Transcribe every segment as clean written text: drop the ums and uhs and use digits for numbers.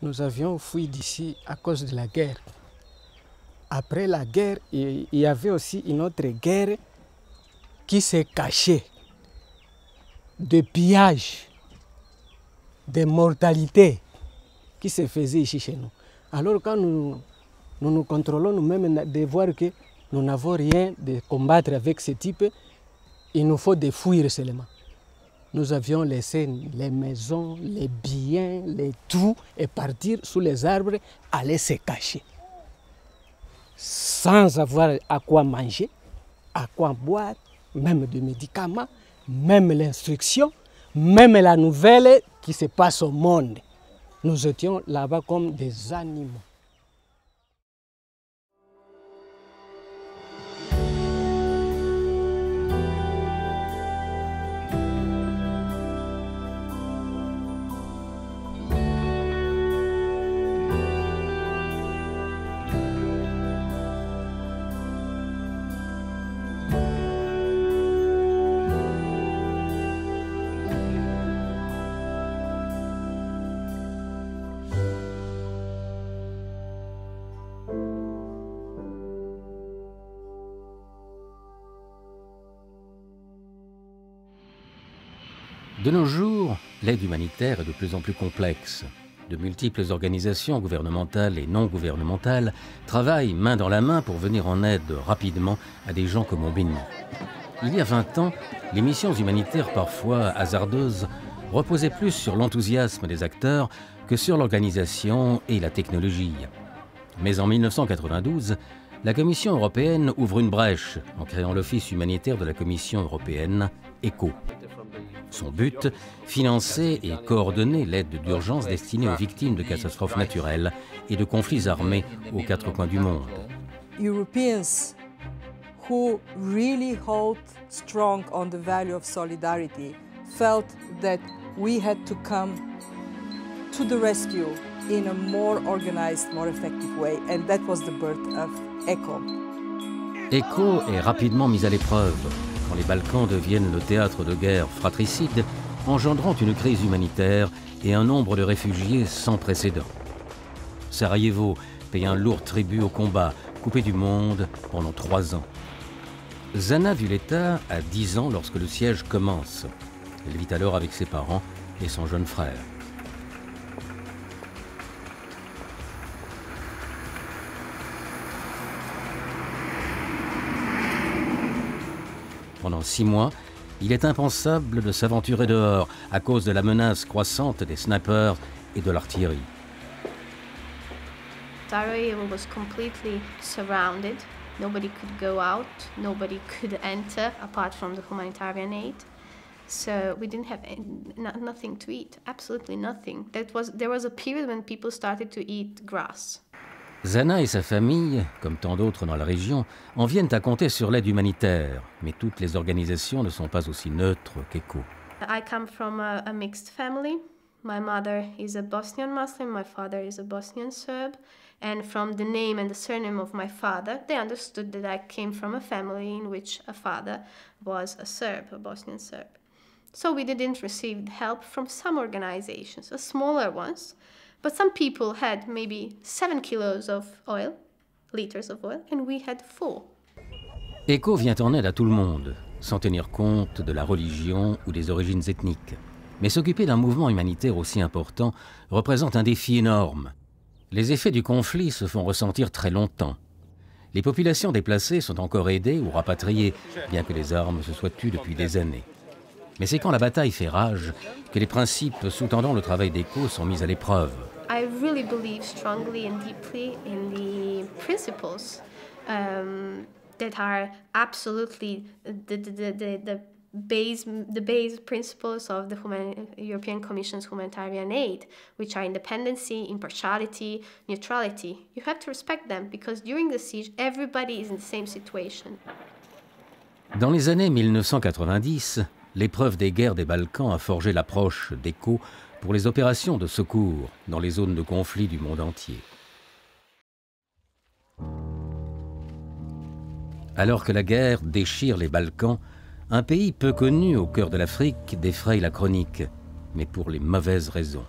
nous avions fui d'ici à cause de la guerre. Après la guerre, il y avait aussi une autre guerre qui s'est cachée, de pillage, de mortalité qui se faisait ici chez nous. Alors quand nous contrôlons nous-mêmes de voir que nous n'avons rien de combattre avec ce type, il nous faut de fuir seulement. Nous avions laissé les maisons, les biens, les tout, et partir sous les arbres, aller se cacher. Sans avoir à quoi manger, à quoi boire, même des médicaments, même l'instruction, même la nouvelle qui se passe au monde. Nous étions là-bas comme des animaux. De nos jours, l'aide humanitaire est de plus en plus complexe. De multiples organisations gouvernementales et non gouvernementales travaillent main dans la main pour venir en aide rapidement à des gens comme Mbini. Il y a 20 ans, les missions humanitaires parfois hasardeuses reposaient plus sur l'enthousiasme des acteurs que sur l'organisation et la technologie. Mais en 1992, la Commission européenne ouvre une brèche en créant l'Office humanitaire de la Commission européenne, ECHO. Son but, financer et coordonner l'aide d'urgence destinée aux victimes de catastrophes naturelles et de conflits armés aux 4 coins du monde. Europeans who really hold strong on the value of solidarity felt that we had to come to the rescue in a more organized, more effective way, and that was the birth of ECHO. ECHO est rapidement mise à l'épreuve quand les Balkans deviennent le théâtre de guerres fratricides, engendrant une crise humanitaire et un nombre de réfugiés sans précédent. Sarajevo paye un lourd tribut au combat, coupé du monde pendant 3 ans. Zana Vuleta a 10 ans lorsque le siège commence. Elle vit alors avec ses parents et son jeune frère. Pendant 6 mois, il est impensable de s'aventurer dehors à cause de la menace croissante des snipers et de l'artillerie. Sarajevo was completely surrounded. Nobody could go out, nobody could enter apart from the humanitarian aid. So we didn't have nothing to eat, absolutely nothing. There was a period when people started to eat grass. Zana et sa famille, comme tant d'autres dans la région, en viennent à compter sur l'aide humanitaire, mais toutes les organisations ne sont pas aussi neutres qu'ECHO. I come from a mixed family. My mother is a Bosnian Muslim, my father is a Bosnian Serb, and from the name and the surname of my father, they understood that I came from a family in which a father was a Serb, a Bosnian Serb. So we didn't receive help from some organizations, smaller ones. But some people had maybe 7 kilos of oil, liters of oil, and we had 4. ECHO vient en aide à tout le monde, sans tenir compte de la religion ou des origines ethniques. Mais s'occuper d'un mouvement humanitaire aussi important représente un défi énorme. Les effets du conflit se font ressentir très longtemps. Les populations déplacées sont encore aidées ou rapatriées, bien que les armes se soient tues depuis des années. Mais c'est quand la bataille fait rage que les principes sous-tendant le travail d'ECHO sont mis à l'épreuve. I really believe strongly and deeply in the principles that are absolutely the base principles of the European Commission's humanitarian aid, which are independency, impartiality, neutrality. You have to respect them because during the siege, everybody is in the same situation. Dans les années 1990, l'épreuve des guerres des Balkans a forgé l'approche d'ECHO pour les opérations de secours dans les zones de conflit du monde entier. Alors que la guerre déchire les Balkans, un pays peu connu au cœur de l'Afrique défraye la chronique, mais pour les mauvaises raisons.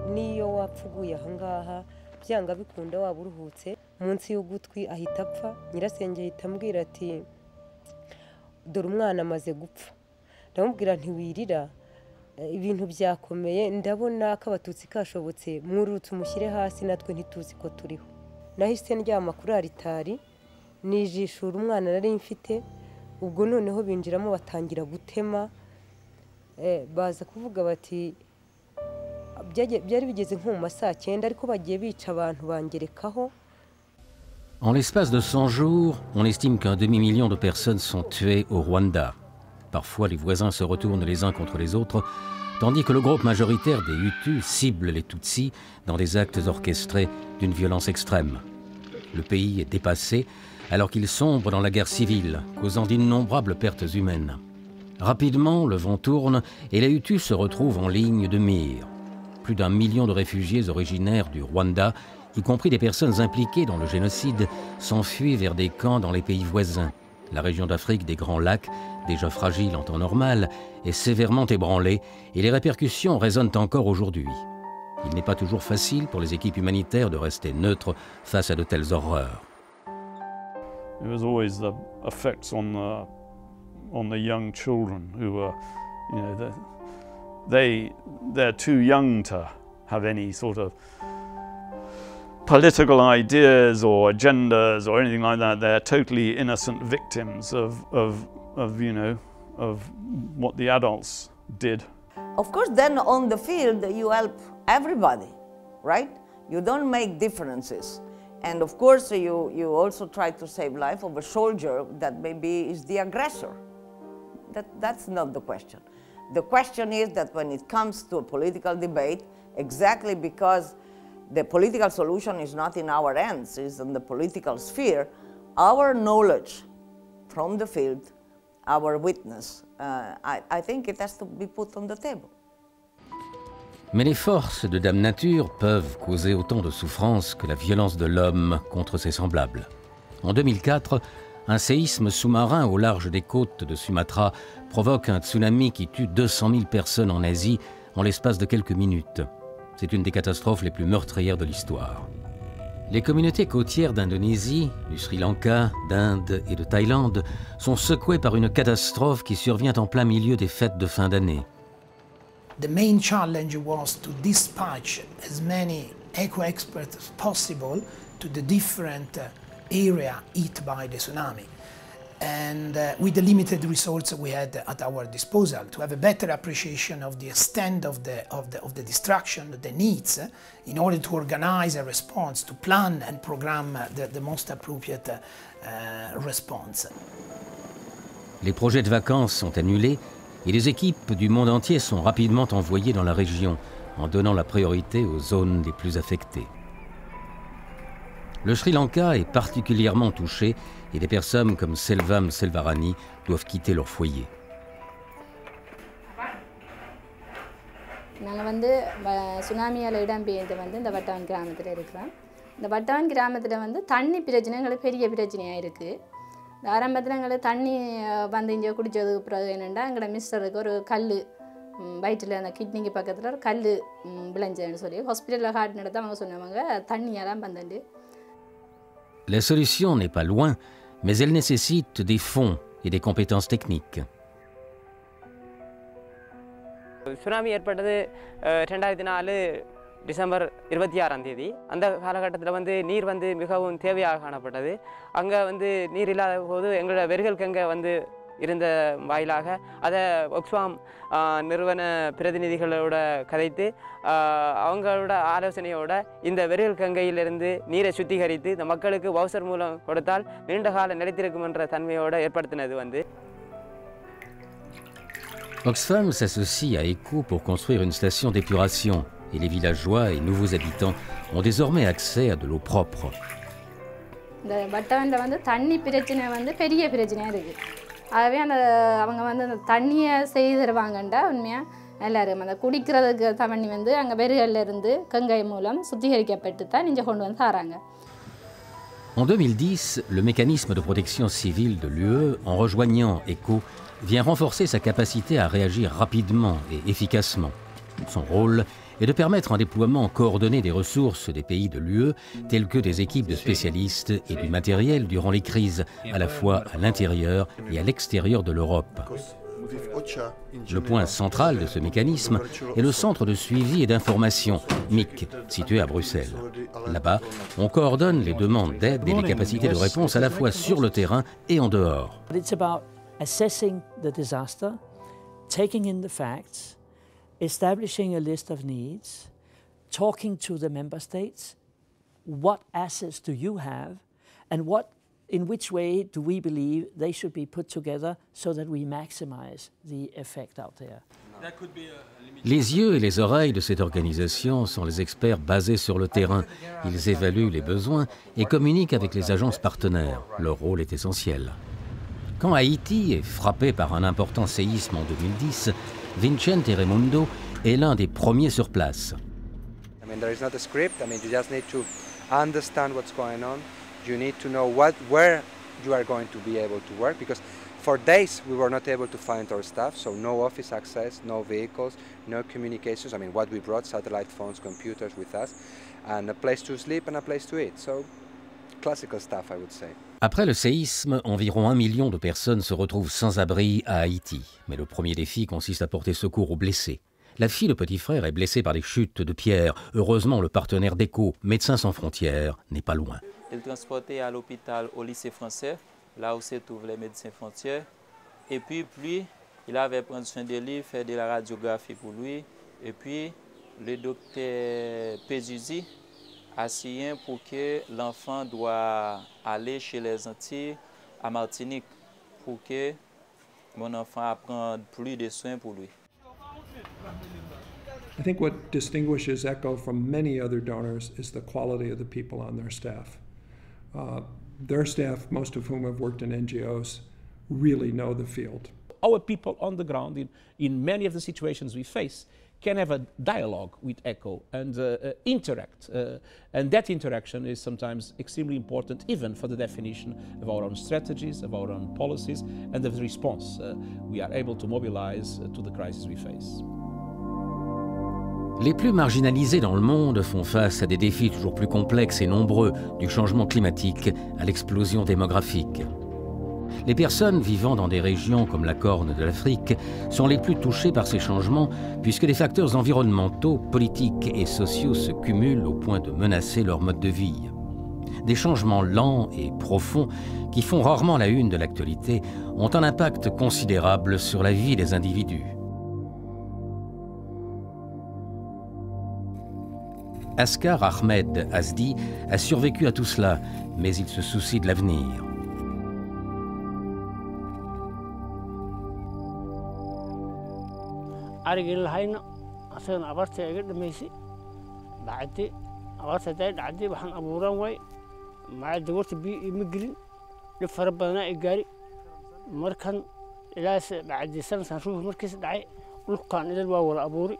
Neo upfuguye ahangaha byanga bikunda waba uruhutse munsi y'ugutwi ahita apfa nyirasenge ahita ambwira ati dore umwana amaze gupfa ndamubwira ntiwirira ibintu byakomeye ndabona ko abatutsi kashobotse mwurutse umushyire hasi natwe ntituzi ko turiho nahise ndyama kuri aritari nijishura umwana nari mfite ubwo noneho binjiramo batangira gutema baza kuvuga bati byari bigeze nko mu masaa 9 ariko bagiye bica abantu bangerekaho. En l'espace de 100 jours, on estime qu'un demi-million de personnes sont tuées au Rwanda. Parfois, les voisins se retournent les uns contre les autres, tandis que le groupe majoritaire des Hutus cible les Tutsis dans des actes orchestrés d'une violence extrême. Le pays est dépassé alors qu'il sombre dans la guerre civile, causant d'innombrables pertes humaines. Rapidement, le vent tourne et les Hutus se retrouvent en ligne de mire. Plus d'1 million de réfugiés originaires du Rwanda, y compris des personnes impliquées dans le génocide, s'enfuient vers des camps dans les pays voisins. La région d'Afrique des Grands Lacs, déjà fragile en temps normal, est sévèrement ébranlée et les répercussions résonnent encore aujourd'hui. Il n'est pas toujours facile pour les équipes humanitaires de rester neutres face à de telles horreurs. There was always the effects on the young children who were, you know, they're too young to have any sort of political ideas or agendas or anything like that. They're totally innocent victims of you know, of what the adults did. Of course, then on the field you help everybody, right? You don't make differences. And of course you also try to save life of a soldier that maybe is the aggressor. That's not the question. The question is that when it comes to a political debate, exactly because the political solution is not in our hands, it's in the political sphere, our knowledge from the field, our witness, I think it has to be put on the table. Mais les forces de Dame Nature peuvent causer autant de souffrance que la violence de l'homme contre ses semblables. En 2004, un séisme sous-marin au large des côtes de Sumatra provoque un tsunami qui tue 200 000 personnes en Asie en l'espace de quelques minutes. C'est une des catastrophes les plus meurtrières de l'histoire. Les communautés côtières d'Indonésie, du Sri Lanka, d'Inde et de Thaïlande sont secouées par une catastrophe qui survient en plein milieu des fêtes de fin d'année. The main challenge was to dispatch as many eco-experts as possible to the different areas hit by the tsunami. And with the limited resources we had at our disposal, to have a better appreciation of the extent of the destruction, the needs, in order to organize a response, to plan and program the most appropriate response. Les projets de vacances sont annulés et les équipes du monde entier sont rapidement envoyées dans la région en donnant la priorité aux zones les plus affectées. Le Sri Lanka est particulièrement touché et des personnes comme Selvam Selvarani doivent quitter leur foyer. நாங்கள் வந்து சுனாமியால் இடம்பெயர்ந்து வந்து இந்த வட்டான் கிராமத்தில் இருக்கிறோம். இந்த வட்டான் கிராமத்தில் வந்து தண்ணி பிரச்சனை எங்களுக்கு பெரிய பிரச்சனையாக இருக்குது. இந்த ஆரம்பத்தில் எங்களுக்கு தண்ணி வந்து இங்கே குடித்ததுக்கு பிறகு என்னென்னா எங்களோட மிஸ்டருக்கு ஒரு கல் வயிற்றில் அந்த கிட்னிக்கு பக்கத்தில் ஒரு கல் விளைஞ்சதுன்னு சொல்லி ஹாஸ்பிட்டலில் காட்டினது தான் அவங்க சொன்னவங்க தண்ணியெல்லாம் வந்துண்டு. La solution n'est pas loin, mais elle nécessite des fonds et des compétences techniques. Tsunami ஏற்பட்டது 2004 டிசம்பர் 26ஆம் தேதி. அந்த காலகட்டத்தில் வந்து நீர் வந்து மிகவும் தேவையாக காணப்பட்டது. அங்கே வந்து நீர் இல்லாத போது எங்களோட வெறுகல் கங்கை வந்து இருந்த வாயிலாக அதை ஒக்ஸ்ஃபாம் நிறுவன பிரதிநிதிகளோட கதைத்து அவங்களோட ஆலோசனையோட இந்த வெறுகல் கங்கையிலிருந்து நீரை சுத்திகரித்து இந்த மக்களுக்கு வவுசர் மூலம் கொடுத்தால் நீண்ட கால நிலைத்திருக்கும் என்ற தன்மையோட ஏற்படுத்தினது வந்து. Oxfam s'associe à ECHO pour construire une station d'épuration et les villageois et nouveaux habitants ont désormais accès à de l'eau propre. இந்த வட்டானில் வந்து தண்ணி பிரச்சனை வந்து பெரிய பிரச்சனையாக இருக்குது. ஆகவே அவங்க வந்து அந்த தண்ணியை செய்து தருவாங்கண்டா உண்மையாக நல்லா இருக்கும். அந்த குடிக்கிறதுக்கு தண்ணி வந்து அங்கே வெறுகல்ல இருந்து கங்கை மூலம் சுத்திகரிக்கப்பட்டு தான் இங்கே கொண்டு வந்து தராங்க. En 2010, le mécanisme de protection civile de l'UE, en rejoignant ECHO, vient renforcer sa capacité à réagir rapidement et efficacement. Son rôle et de permettre un déploiement coordonné des ressources des pays de l'UE, telles que des équipes de spécialistes et du matériel durant les crises, à la fois à l'intérieur et à l'extérieur de l'Europe. Le point central de ce mécanisme est le centre de suivi et d'information, MIC, situé à Bruxelles. Là-bas, on coordonne les demandes d'aide et les capacités de réponse à la fois sur le terrain et en dehors. It's about assessing the disaster, taking in the facts, establishing a list of needs, talking to the member states, what assets do you have, and in which way do we believe they should be put together so that we maximize the effect out there. Les yeux et les oreilles de cette organisation sont les experts basés sur le terrain. Ils évaluent les besoins et communiquent avec les agences partenaires. Leur rôle est essentiel. Quand Haïti est frappé par un important séisme en 2010, Vicente Raimundo est l'un des premiers sur place. There is not a script. You just need to understand what's going on. You need to know where you are going to be able to work, because for days we were not able to find our staff, so no office access, no vehicles, no communications. What we brought, satellite phones, computers with us, and a place to sleep and a place to eat. So classical stuff, I would say. Après le séisme, environ 1 million de personnes se retrouvent sans abri à Haïti. Mais le premier défi consiste à porter secours aux blessés. La fille de petit frère est blessée par des chutes de pierres. Heureusement, le partenaire d'ECHO, Médecins sans frontières, n'est pas loin. Il est transporté à l'hôpital au lycée français, là où se trouvent les médecins frontières. Et puis, il avait pris soin de lui, fait de la radiographie pour lui. Et puis, le docteur Pézuzi a signé pour que l'enfant doit aller chez les Antilles, à Martinique, pour que mon enfant apprenne plus de soins pour lui. I think what distinguishes ECHO from many other donors is the quality of the people on their staff. Their staff, most of whom have worked in NGOs, really know the field. Our people on the ground, in many of the situations we face, can have a dialogue with ECHO and interact. And that interaction is sometimes extremely important, even for the definition of our own strategies, of our own policies, and of the response we are able to mobilize to the crisis we face. Les plus marginalisés dans le monde font face à des défis toujours plus complexes et nombreux, du changement climatique à l'explosion démographique. Les personnes vivant dans des régions comme la Corne de l'Afrique sont les plus touchées par ces changements, puisque les facteurs environnementaux, politiques et sociaux se cumulent au point de menacer leur mode de vie. Des changements lents et profonds, qui font rarement la une de l'actualité, ont un impact considérable sur la vie des individus. Askar Ahmed Azdi a survécu à tout cela, mais il se soucie de l'avenir. arigii lahayna asagana abaarta iga dhamaysay bacdi abaarta day dhacday waxaan abuuran way maada warta biyo ima gelin dhib fara badanaa i gaari markan ilaas bacdi sanadkan ruux markiis dhacay dhulkaan idil waa wala abuuri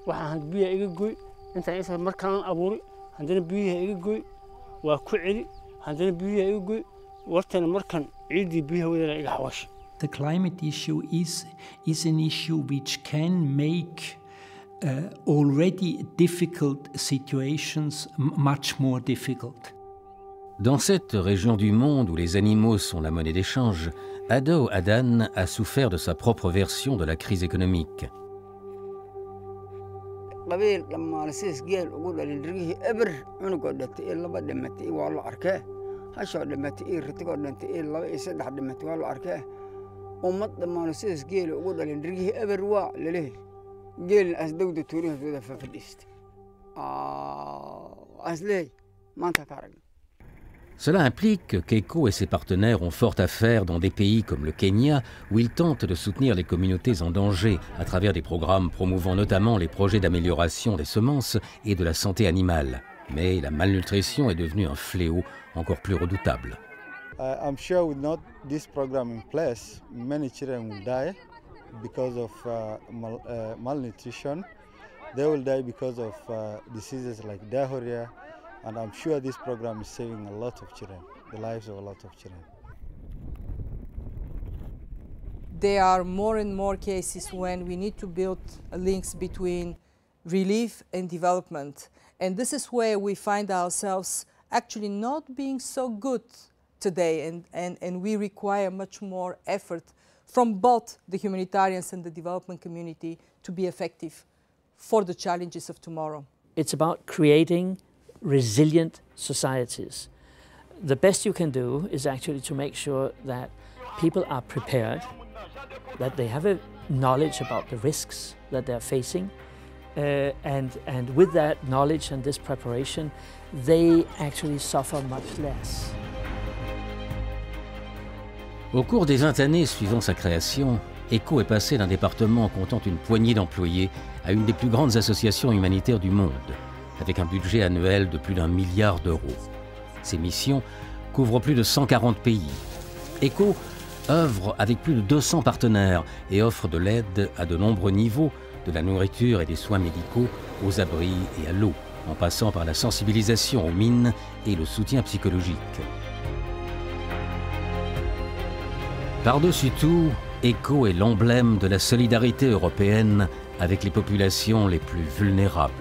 waxaan biyo iga gooy intaan isa markaan abuuri haddana biyaha iga gooy waa ku celi haddana biyaha iga gooy wartana markan ciidii biyaha wadana iga xawaash. The climate issue is an issue which can make already difficult situations much more difficult. Dans cette région du monde où les animaux sont la monnaie d'échange, Ado Adan a souffert de sa propre version de la crise économique. qabiil dhammaanasiis geel ugu dhalin dhirgihii eber cunugoo dhintay iyo laba dhimatay waa la arkee hashoo dhimatay iyo ritigoo dhintay iyo laba iyo saddex dhimatay waa la arkee ummad dhammaanasiis geel ugu dhalin dhirgihii eber waa laleeyahay geelin as dawda tuurihooda fafadhiistay as leey maanta ka aragna. Cela implique qu'ECHO et ses partenaires ont fort à faire dans des pays comme le Kenya, où ils tentent de soutenir les communautés en danger à travers des programmes promouvant notamment les projets d'amélioration des semences et de la santé animale. Mais la malnutrition est devenue un fléau encore plus redoutable. I'm sure with not this program in place, many children will die because of malnutrition. They will die because of diseases like diarrhea. And I'm sure this program is saving a lot of children, the lives of a lot of children. There are more and more cases when we need to build links between relief and development. And this is where we find ourselves actually not being so good today, and we require much more effort from both the humanitarians and the development community to be effective for the challenges of tomorrow. It's about creating resilient societies. The best you can do is actually to make sure that people are prepared, that they have a knowledge about the risks that they're facing, and with that knowledge and this preparation, they actually suffer much less. Au cours des 20 années suivant sa création, ECHO est passé d'un département comptant une poignée d'employés à une des plus grandes associations humanitaires du monde, avec un budget annuel de plus d'1 milliard d'euros. Ses missions couvrent plus de 140 pays. ECHO œuvre avec plus de 200 partenaires et offre de l'aide à de nombreux niveaux, de la nourriture et des soins médicaux aux abris et à l'eau, en passant par la sensibilisation aux mines et le soutien psychologique. Par-dessus tout, ECHO est l'emblème de la solidarité européenne avec les populations les plus vulnérables.